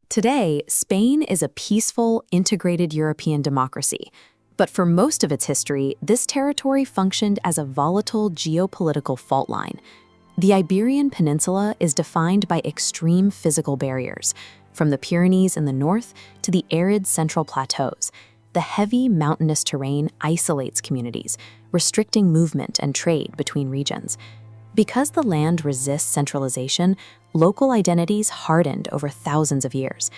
Today, Spain is a peaceful, integrated European democracy. But for most of its history, this territory functioned as a volatile geopolitical fault line. The Iberian Peninsula is defined by extreme physical barriers, from the Pyrenees in the north to the arid central plateaus. The heavy mountainous terrain isolates communities, restricting movement and trade between regions. Because the land resists centralization, local identities hardened over thousands of years.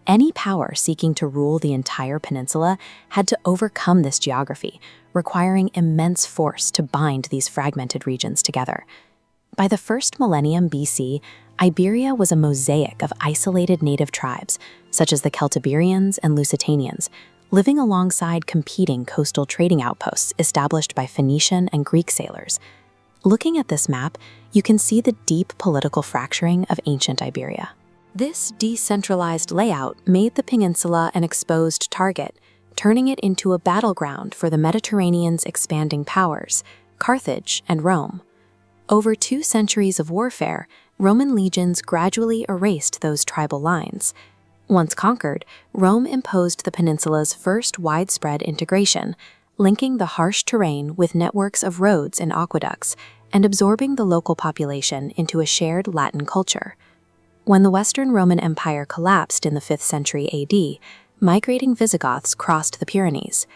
Any power seeking to rule the entire peninsula had to overcome this geography, requiring immense force to bind these fragmented regions together. By the first millennium BC, Iberia was a mosaic of isolated native tribes, such as the Celtiberians and Lusitanians, living alongside competing coastal trading outposts established by Phoenician and Greek sailors. Looking at this map, you can see the deep political fracturing of ancient Iberia. This decentralized layout made the peninsula an exposed target, turning it into a battleground for the Mediterranean's expanding powers, Carthage and Rome. Over 2 centuries of warfare, Roman legions gradually erased those tribal lines. Once conquered, Rome imposed the peninsula's first widespread integration, linking the harsh terrain with networks of roads and aqueducts, and absorbing the local population into a shared Latin culture. When the Western Roman Empire collapsed in the 5th century AD, migrating Visigoths crossed the Pyrenees.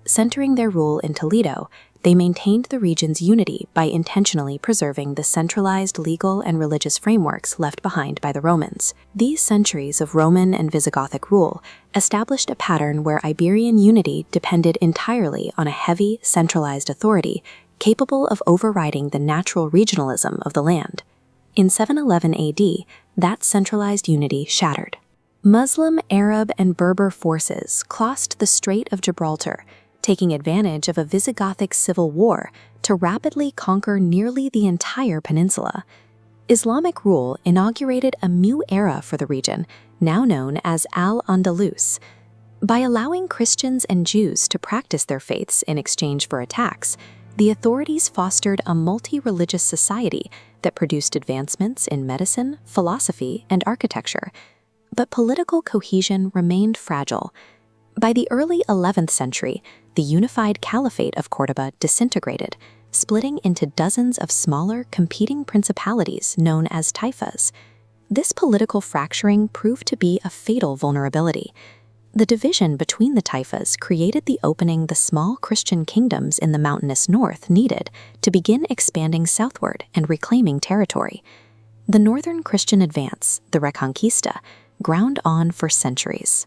Centering their rule in Toledo, they maintained the region's unity by intentionally preserving the centralized legal and religious frameworks left behind by the Romans. These centuries of Roman and Visigothic rule established a pattern where Iberian unity depended entirely on a heavy, centralized authority capable of overriding the natural regionalism of the land. In 711 AD, that centralized unity shattered. Muslim, Arab, and Berber forces crossed the Strait of Gibraltar, taking advantage of a Visigothic civil war to rapidly conquer nearly the entire peninsula. Islamic rule inaugurated a new era for the region, now known as Al-Andalus. By allowing Christians and Jews to practice their faiths in exchange for attacks, the authorities fostered a multi-religious society that produced advancements in medicine, philosophy, and architecture. But political cohesion remained fragile. By the early 11th century, the unified Caliphate of Córdoba disintegrated, splitting into dozens of smaller, competing principalities known as taifas. This political fracturing proved to be a fatal vulnerability. The division between the taifas created the opening the small Christian kingdoms in the mountainous north needed to begin expanding southward and reclaiming territory. The northern Christian advance, the Reconquista, ground on for centuries.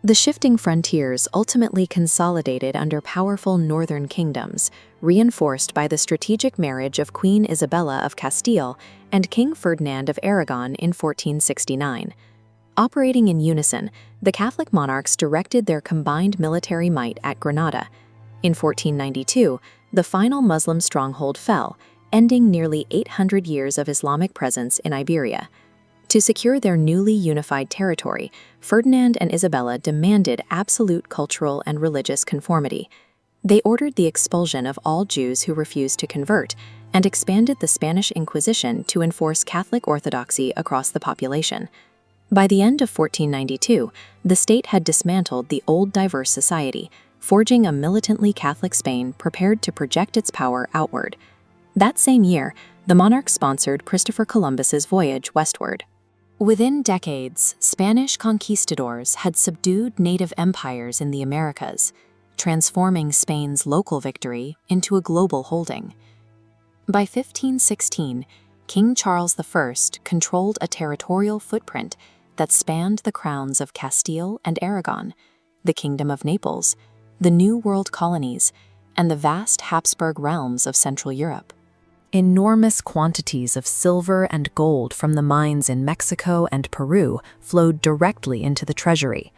The shifting frontiers ultimately consolidated under powerful northern kingdoms, reinforced by the strategic marriage of Queen Isabella of Castile and King Ferdinand of Aragon in 1469. Operating in unison, the Catholic monarchs directed their combined military might at Granada. In 1492, the final Muslim stronghold fell, ending nearly 800 years of Islamic presence in Iberia. To secure their newly unified territory, Ferdinand and Isabella demanded absolute cultural and religious conformity. They ordered the expulsion of all Jews who refused to convert and expanded the Spanish Inquisition to enforce Catholic orthodoxy across the population. By the end of 1492, the state had dismantled the old diverse society, forging a militantly Catholic Spain prepared to project its power outward. That same year, the monarch sponsored Christopher Columbus's voyage westward. Within decades, Spanish conquistadors had subdued native empires in the Americas, transforming Spain's local victory into a global holding. By 1516, King Charles I controlled a territorial footprint that spanned the crowns of Castile and Aragon, the Kingdom of Naples, the New World colonies, and the vast Habsburg realms of Central Europe. Enormous quantities of silver and gold from the mines in Mexico and Peru flowed directly into the treasury.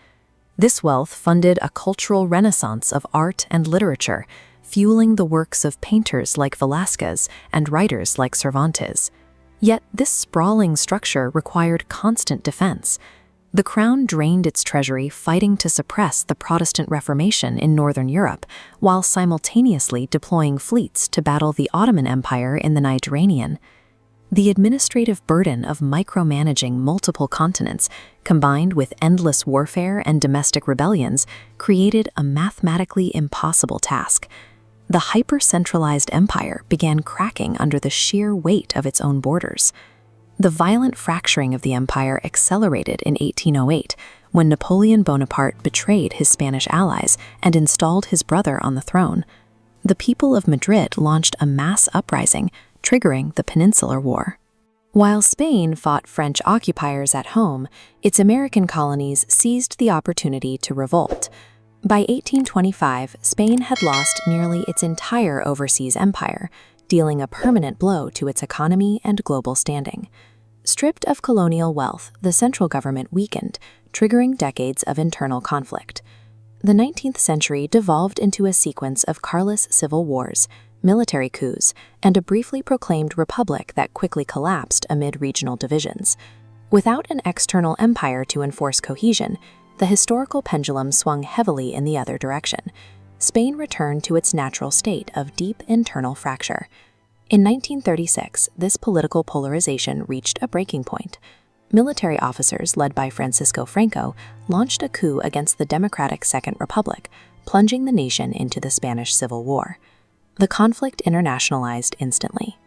This wealth funded a cultural renaissance of art and literature, fueling the works of painters like Velázquez and writers like Cervantes. Yet this sprawling structure required constant defense. The crown drained its treasury fighting to suppress the Protestant Reformation in Northern Europe, while simultaneously deploying fleets to battle the Ottoman Empire in the Mediterranean. The administrative burden of micromanaging multiple continents, combined with endless warfare and domestic rebellions, created a mathematically impossible task. The hyper-centralized empire began cracking under the sheer weight of its own borders. The violent fracturing of the empire accelerated in 1808, when Napoleon Bonaparte betrayed his Spanish allies and installed his brother on the throne. The people of Madrid launched a mass uprising, triggering the Peninsular War. While Spain fought French occupiers at home, its American colonies seized the opportunity to revolt. By 1825, Spain had lost nearly its entire overseas empire, dealing a permanent blow to its economy and global standing. Stripped of colonial wealth, the central government weakened, triggering decades of internal conflict. The 19th century devolved into a sequence of Carlist civil wars, military coups, and a briefly proclaimed republic that quickly collapsed amid regional divisions. Without an external empire to enforce cohesion, the historical pendulum swung heavily in the other direction. Spain returned to its natural state of deep internal fracture. In 1936, this political polarization reached a breaking point. Military officers led by Francisco Franco launched a coup against the democratic Second Republic, plunging the nation into the Spanish Civil War. The conflict internationalized instantly.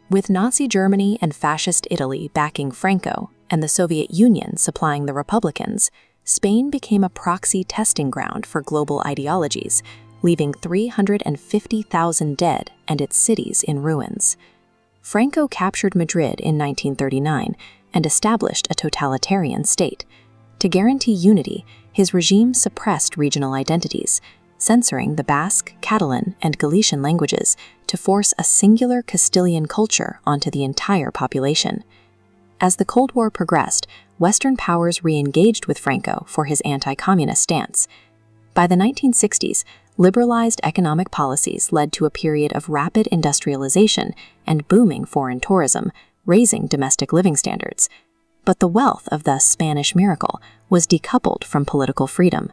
With Nazi Germany and Fascist Italy backing Franco and the Soviet Union supplying the Republicans, Spain became a proxy testing ground for global ideologies, leaving 350,000 dead and its cities in ruins. Franco captured Madrid in 1939 and established a totalitarian state. To guarantee unity, his regime suppressed regional identities, censoring the Basque, Catalan, and Galician languages to force a singular Castilian culture onto the entire population. As the Cold War progressed, Western powers re-engaged with Franco for his anti-communist stance. By the 1960s, liberalized economic policies led to a period of rapid industrialization and booming foreign tourism, raising domestic living standards. But the wealth of the Spanish miracle was decoupled from political freedom.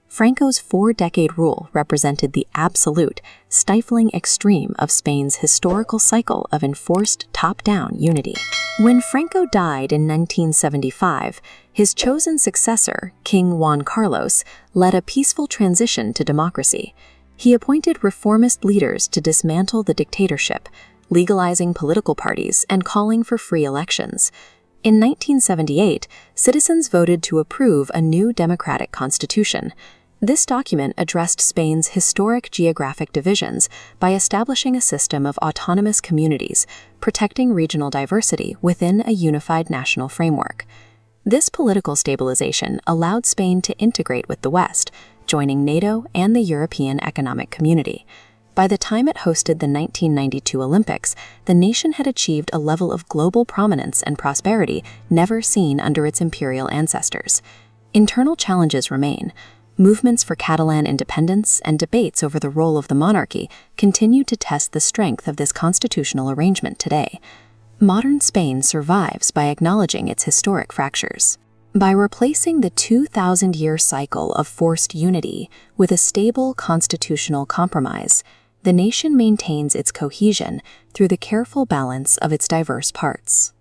Franco's four-decade rule represented the absolute, stifling extreme of Spain's historical cycle of enforced top-down unity. When Franco died in 1975, his chosen successor, King Juan Carlos, led a peaceful transition to democracy. He appointed reformist leaders to dismantle the dictatorship, legalizing political parties and calling for free elections. In 1978, citizens voted to approve a new democratic constitution. This document addressed Spain's historic geographic divisions by establishing a system of autonomous communities, protecting regional diversity within a unified national framework. This political stabilization allowed Spain to integrate with the West, joining NATO and the European Economic Community. By the time it hosted the 1992 Olympics, the nation had achieved a level of global prominence and prosperity never seen under its imperial ancestors. Internal challenges remain. Movements for Catalan independence and debates over the role of the monarchy continue to test the strength of this constitutional arrangement today. Modern Spain survives by acknowledging its historic fractures. By replacing the 2,000-year cycle of forced unity with a stable constitutional compromise, the nation maintains its cohesion through the careful balance of its diverse parts.